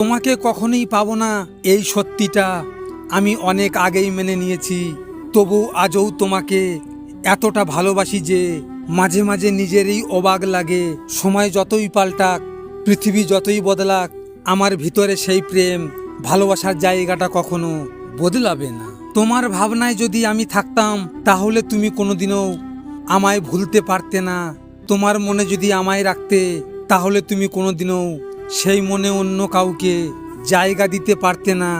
তোমাকে কখনোই পাবো না এই সত্যিটা আমি অনেক আগেই মেনে নিয়েছি। তবু আজও তোমাকে এতটা ভালোবাসি যে মাঝে মাঝে নিজেরই অবাক লাগে। সময় যতই পাল্টাক, পৃথিবী যতই বদলাক, আমার ভিতরে সেই প্রেম ভালোবাসার জায়গাটা কখনো বদলাবে না। তোমার ভাবনায় যদি আমি থাকতাম তাহলে তুমি কোনোদিনও আমায় ভুলতে পারতে না। তোমার মনে যদি আমায় রাখতে তাহলে তুমি কোনোদিনও সেই মনে অন্য কাউকে জায়গা দিতে পারতে না।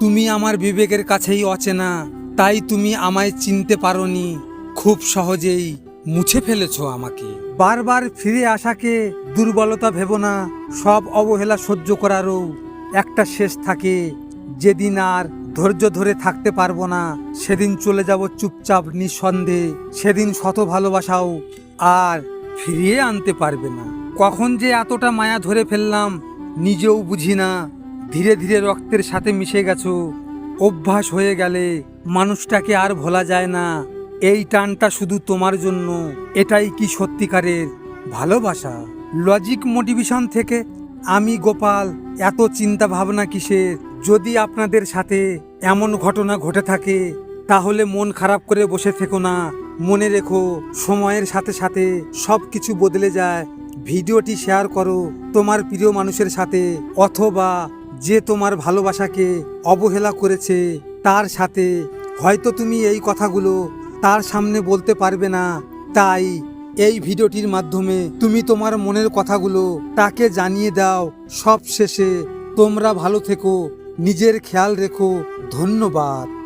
তুমি আমার বিবেকের কাছেই অচেনা, তাই তুমি আমায় চিনতে পারোনি। খুব সহজেই মুছে ফেলেছো আমাকে। বারবার ফিরে আসাকে দুর্বলতা ভেবো না। সব অবহেলা সহ্য করারও একটা শেষ থাকে। যেদিন আর ধৈর্য ধরে থাকতে পারবো না সেদিন চলে যাব চুপচাপ নিঃসন্দেহে। সেদিন শত ভালোবাসাও আর ফিরিয়ে আনতে পারবে না। কখন যে এতটা মায়া ধরে ফেললাম নিজেও বুঝি না। ধীরে ধীরে রক্তের সাথে মিশে গেছো। অভ্যাস হয়ে গেলে মানুষটাকে আর ভোলা যায় না। এই টানটা শুধু তোমার জন্য। এটাই কি সত্যিকারের ভালোবাসা? লজিক মোটিভেশন থেকে আমি গোপাল। এত চিন্তা ভাবনা কিসের? যদি আপনাদের সাথে এমন ঘটনা ঘটে থাকে তাহলে মন খারাপ করে বসে থেকো না। মনে রেখো, সময়ের সাথে সাথে সব কিছু বদলে যায়। ভিডিওটি শেয়ার করো তোমার প্রিয় মানুষের সাথে, অথবা যে তোমার ভালোবাসাকে অবহেলা করেছে তার সাথে। হয়তো তুমি এই কথাগুলো তার সামনে বলতে পারবে না, তাই এই ভিডিওটির মাধ্যমে তুমি তোমার মনের কথাগুলো তাকে জানিয়ে দাও। সব শেষে তোমরা ভালো থেকো, নিজের খেয়াল রেখো। ধন্যবাদ।